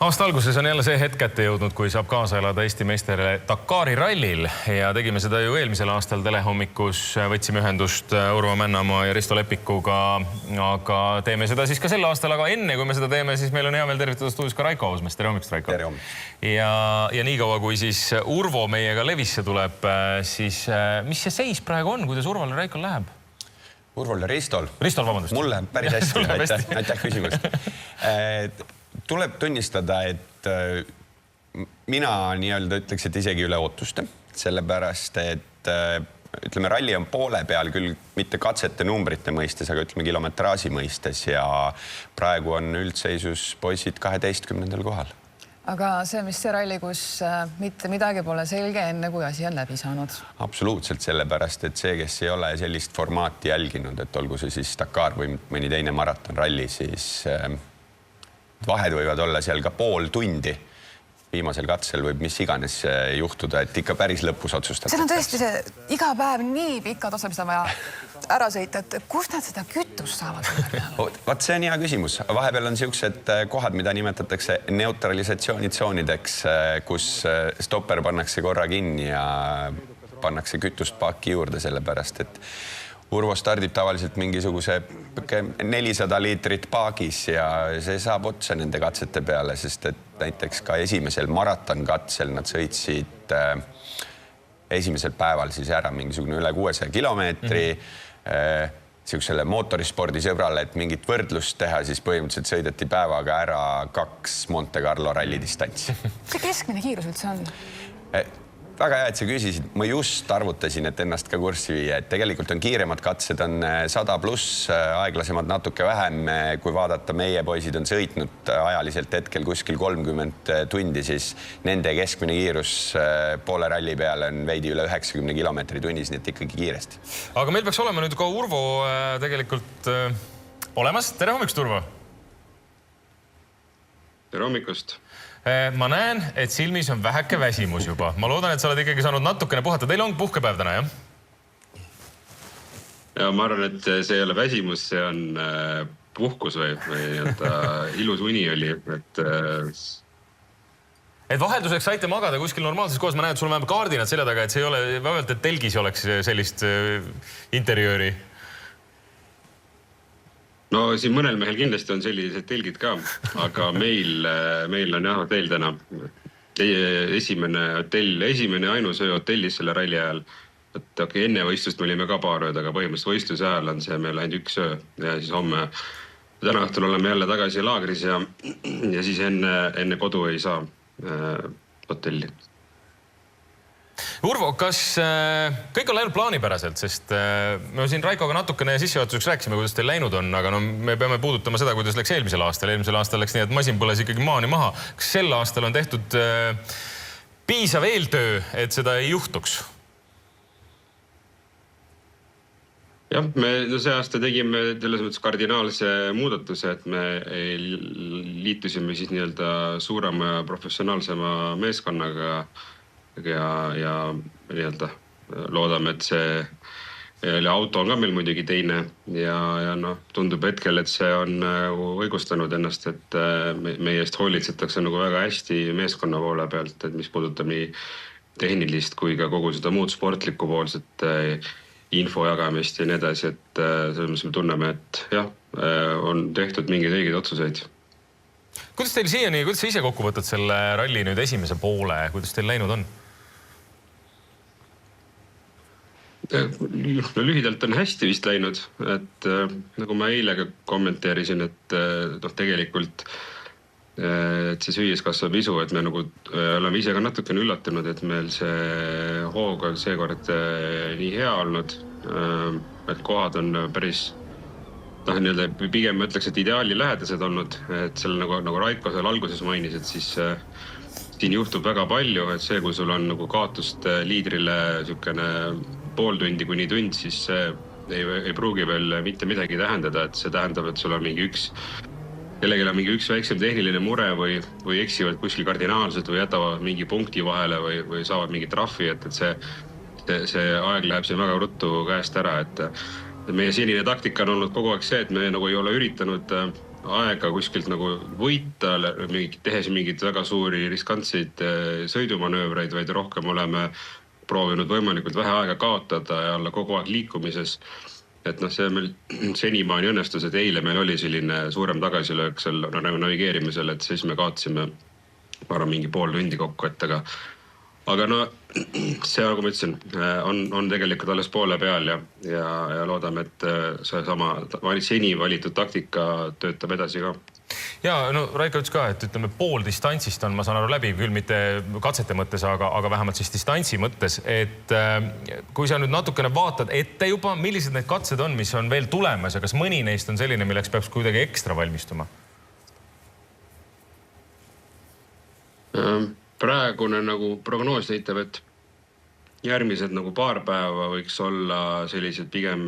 Aasta alguses on jälle see hetk kätte jõudnud, kui saab kaasa elada Eesti meestele Dakari rallil ja tegime seda ju eelmisel aastal telehommikus, võtsime ühendust Urvo Männamaa ja Risto Lepikuga, aga teeme seda siis ka sel aastal, aga enne kui me seda teeme, siis meil on hea meel tervitada stuudios ka Raiko Ausmees. Tere hommikust, Raiko! Tere hommikust! Ja nii kaua, kui siis Urvo meiega levisse tuleb, siis mis see seis praegu on, kuidas Urval ja Raikol läheb? Urval ja Ristol, vabandust. Mul läheb päris hästi, aitäh küsimust. Tuleb tunnistada, et mina nii-öelda ütleks, et isegi üle ootuste, sellepärast, et ütleme, ralli on poole peal küll mitte katsete numbrite mõistes, aga ütleme kilometraaži mõistes ja praegu on üldseisus poisid 12. kohal. Aga mis see ralli, kus mitte midagi pole selge enne, kui asi on läbi saanud? Absoluutselt sellepärast, et see, kes ei ole sellist formaati jälginud, et olgu see siis Dakar või mõni teine maratonralli, siis vahed võivad olla seal ka pool tundi. Viimasel katsel võib mis iganes juhtuda, et ikka päris lõpus otsustatakse. See on tõesti see iga päev nii pikad osa, mis on vaja ära sõita, et kust nad seda kütust saavad? Vaat see on hea küsimus. Vahepeal on siuksed kohad, mida nimetatakse neutralisatsioonitsoonideks, kus stopper pannakse korra kinni ja pannakse kütust paaki juurde, sellepärast, et Urvo stardib tavaliselt mingisuguse 400 liitrit paagis ja see saab otsa nende katsete peale, sest et näiteks ka esimesel maratonkatsel nad sõitsid esimesel päeval siis ära mingisugune üle 600 kilomeetri. Siuksele mootorispordi sõbrale, et mingit võrdlust teha, siis põhimõtteliselt sõideti päevaga ära 2 Monte Carlo rallidistantsi. See keskmine kiirus üldse on? Väga hea, et sa küsisid. Ma just arvutasin, et ennast ka kurssi viia, et tegelikult on kiiremad katsed, on 100 pluss, aeglasemad natuke vähem. Kui vaadata, meie poisid on sõitnud ajaliselt hetkel kuskil 30 tundi, siis nende keskmine kiirus poole ralli peale on veidi üle 90 kilomeetri tunnis, nii et ikkagi kiiresti. Aga meil peaks olema nüüd ka Urvo tegelikult olemas. Tere hommikust, Urvo! Tere hommikust! Ma näen, et silmis on väheke väsimus juba. Ma loodan, et sa oled ikkagi saanud natukene puhata. Teil on puhkepäev täna, jah? Ja ma arvan, et see ei ole väsimus, see on puhkus või ilus uni oli. Et vahelduseks saite magada kuskil normaalses kohas. Ma näen, et sul on vähemalt kaardinad selja taga, et see ei ole vähemalt, et telgis oleks sellist interjööri. No siin mõnel mehel kindlasti on sellised telgid ka, aga meil on jah hotell täna. Esimene ainus öö hotellis selle ralli ajal. Enne võistlust me olime ka paar ööd, aga põhimõtteliselt võistluse ajal on see meil ainult üks öö. Ja siis homme, täna õhtul oleme jälle tagasi laagris ja siis enne kodu ei saa hotelli. Urvo, kas kõik on läinud plaanipäraselt, sest me siin Raikoga natukene sissejuhatuseks rääkisime, kuidas teil läinud on, aga me peame puudutama seda, kuidas läks eelmisel aastal. Eelmisel aastal läks nii, et masin põles ikkagi maani maha. Kas sel aastal on tehtud piisav eeltöö, et seda ei juhtuks? Jah, me see aasta tegime selles mõttes kardinaalse muudatuse, et me liitusime siis nii-öelda suurema ja professionaalsema meeskonnaga ja loodame, et see auto on ka meil muidugi teine ja tundub hetkel, et see on õigustanud ennast, et meie eest hoolitsetakse nagu väga hästi meeskonna poole pealt, et mis puudutab nii tehnilist kui ka kogu seda muud sportlikku poolset info jagamist ja nii edasi, et selles me tunneme, et jah, on tehtud mingeid õigeid otsuseid. Kuidas teil siiani, kuidas sa ise kokku võtad selle ralli nüüd esimese poole, kuidas teil läinud on? Lühidalt on hästi vist läinud, et nagu ma eile ka kommenteerisin, et tegelikult et see süües kasvab isu, et me nagu oleme ise ka natukene üllatunud, et meil see hoog on seekord nii hea olnud, et kohad on päris pigem ma ütleks, et ideaali lähedased olnud, et selle nagu Raiko seal alguses mainis, et siis siin juhtub väga palju, et see, kui sul on nagu kaotust liidrile niisugune pool tundi kuni tund, siis see ei pruugi veel mitte midagi tähendada, et see tähendab, et sul on kellelgi on mingi üks väiksem tehniline mure või eksivad kuskil kardinaalselt või jätavad mingi punkti vahele või saavad mingi trahvi, et see aeg läheb siin väga ruttu käest ära, et meie senine taktika on olnud kogu aeg see, et me nagu ei ole üritanud aega kuskilt nagu võita, tehes mingeid väga suuri riskantseid sõidumanöövreid, vaid rohkem oleme proovinud võimalikult vähe aega kaotada ja olla kogu aeg liikumises. Et see meil senimaani õnnestus, et eile meil oli selline suurem tagasilöök seal navigeerimisel, et siis me kaotasime mingi pool tundi kokku, et aga see, nagu ma ütlesin, on tegelikult alles poole peal ja loodame, et see sama seni valitud taktika töötab edasi ka. Ja Raiko ütles ka, et ütleme pool distantsist on, ma saan aru, läbi, küll mitte katsete mõttes, aga vähemalt siis distantsi mõttes, et kui sa nüüd natukene vaatad ette juba, millised need katsed on, mis on veel tulemas ja kas mõni neist on selline, milleks peaks kuidagi ekstra valmistuma? Praegune nagu prognoos näitab, et järgmised nagu paar päeva võiks olla sellised pigem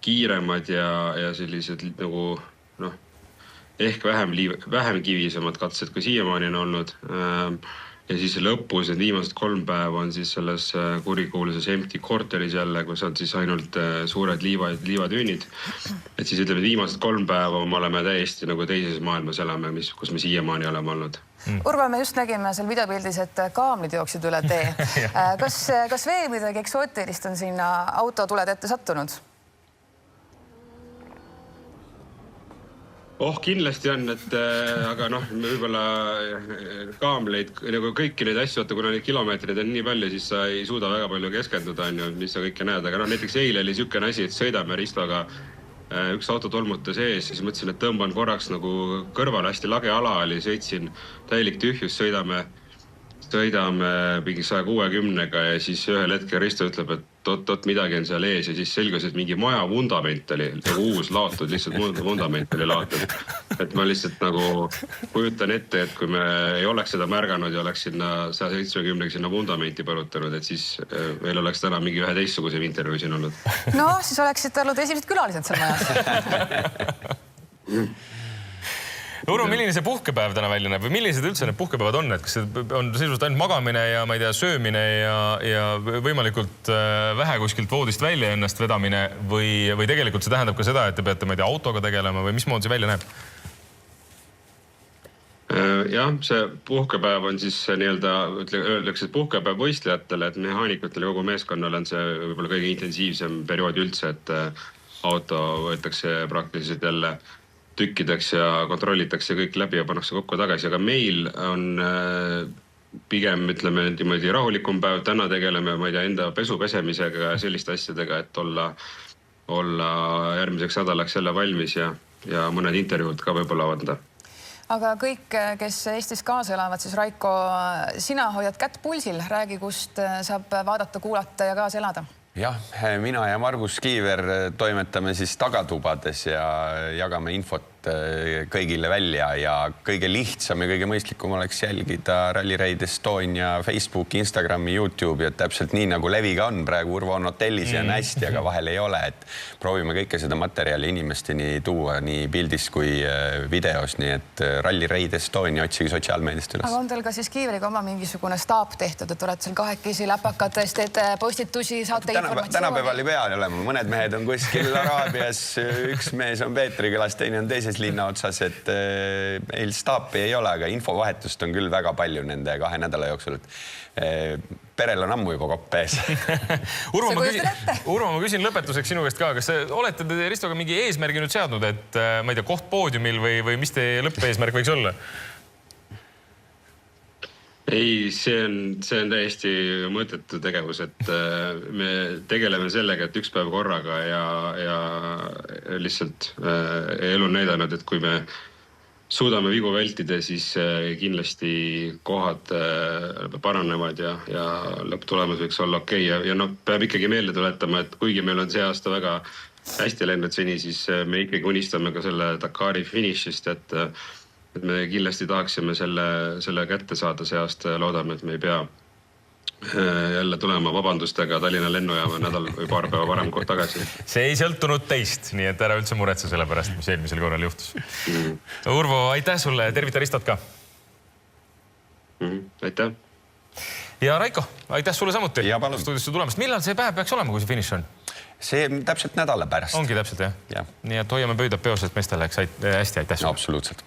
kiiremad ja sellised nagu ehk vähem kivisemad katsed, kui siiamaani on olnud. Ja siis lõpus, need viimased 3 päeva on siis selles kurikuulses empty quarteris jälle, kus on siis ainult suured liivatüünid. Et siis ütleme, viimased 3 päeva me oleme täiesti nagu teises maailmas elame, kus me siiamaani oleme olnud. Urve, me just nägime seal videopildis, et kaamlid jooksid üle tee. Kas veel midagi eksootilist on sinna autotuled ette sattunud? Kindlasti on, aga võib-olla kaamleid, nagu kõiki neid asju, kuna neid kilomeetreid on nii palju, siis sa ei suuda väga palju keskenduda, mis sa kõike näed. Aga näiteks eile oli niisugune asi, et sõidame Ristoga üks auto tolmutas ees, siis mõtlesin, et tõmban korraks nagu kõrval, hästi lage ala oli, sõitsin täielik tühjus, sõidame mingi 160-ga ja siis ühel hetkel Risto ütleb, et oot, midagi on seal ees ja siis selgus, et mingi maja vundament oli nagu uus laotud, lihtsalt vundament oli laotud. Et ma lihtsalt nagu kujutan ette, et kui me ei oleks seda märganud ja oleks sinna 170 sinna vundamenti põrutanud, et siis meil oleks täna mingi ühe teistsuguse intervjuu siin olnud. Siis oleksite olnud esimesed külalised seal majas. Urvo, milline see puhkepäev täna välja näeb või millised üldse need puhkepäevad on? Et kas see on sisuliselt ainult magamine ja ma ei tea, söömine ja võimalikult vähe kuskilt voodist välja ennast vedamine või tegelikult see tähendab ka seda, et te peate, ma ei tea, autoga tegelema või mismoodi see välja näeb? Jah, see puhkepäev on siis nii-öelda, öeldakse, et puhkepäev võistlejatele, et mehaanikutele kogu meeskonnale on see võib-olla kõige intensiivsem periood üldse, et auto võetakse praktiliselt jälle tükkideks ja kontrollitakse kõik läbi ja pannakse kokku tagasi, aga meil on pigem, ütleme, niimoodi rahulikum päev. Täna tegeleme, ma ei tea, enda pesu pesemisega ja selliste asjadega, et olla järgmiseks nädalaks jälle valmis ja mõned intervjuud ka võib-olla avanda. Aga kõik, kes Eestis kaasa elavad, siis Raiko, sina hoiad kätt pulsil, räägi, kust saab vaadata, kuulata ja kaasa elada. Jah, mina ja Margus Kiiver toimetame siis tagatubades ja jagame infot kõigile välja ja kõige lihtsam ja kõige mõistlikum oleks jälgida Rally Raid Estonia Facebook, Instagrami, YouTube ja täpselt nii nagu leviga on. Praegu Urvo on hotellis ja on hästi, aga vahel ei ole, et proovime kõike seda materjali inimesteni tuua nii pildis kui videos, nii et Rally Raid Estonia otsige sotsiaalmeediast üles. Aga on teil ka siis Kiiveriga oma mingisugune staap tehtud, et oled seal kahekesi läpakates, teed postitusi, saate informatsiooni? Tänapäeval ei pea olema, mõned mehed on kuskil Araabias, üks mees on Peetrikülas, teine on teises linna otsas, et meil staapi ei ole, aga infovahetust on küll väga palju nende 2 nädala jooksul. Perel on ammu juba kopp ees. Urvo, ma küsin lõpetuseks sinu käest ka, kas olete te Ristoga mingi eesmärgi nüüd seadnud, et ma ei tea, koht poodiumil või mis teie lõppeesmärk võiks olla? Ei, see on täiesti mõttetu tegevus, et me tegeleme sellega, et üks päev korraga ja lihtsalt elu on näidanud, et kui me suudame vigu vältida, siis kindlasti kohad paranevad ja lõpptulemus võiks olla okei. Ja peab ikkagi meelde tuletama, et kuigi meil on see aasta väga hästi läinud seni, siis me ikkagi unistame ka selle Dakari finišist, et me kindlasti tahaksime selle kätte saada see aasta ja loodame, et me ei pea jälle tulema vabandustega Tallinna lennujaama nädal või paar päeva varem tagasi. See ei sõltunud teist, nii et ära üldse muretse selle pärast, mis eelmisel korral juhtus. Urvo, aitäh sulle, tervita Ristot ka. Aitäh. Ja Raiko, aitäh sulle samuti. Ja palun. Stuudiosse tulemast. Millal see päev peaks olema, kui see finiš on? see täpselt nädala pärast. Ongi täpselt, jah? Jah. Nii et hoiame pöidlad peos, et meestel läks hästi, aitäh. Absoluutselt.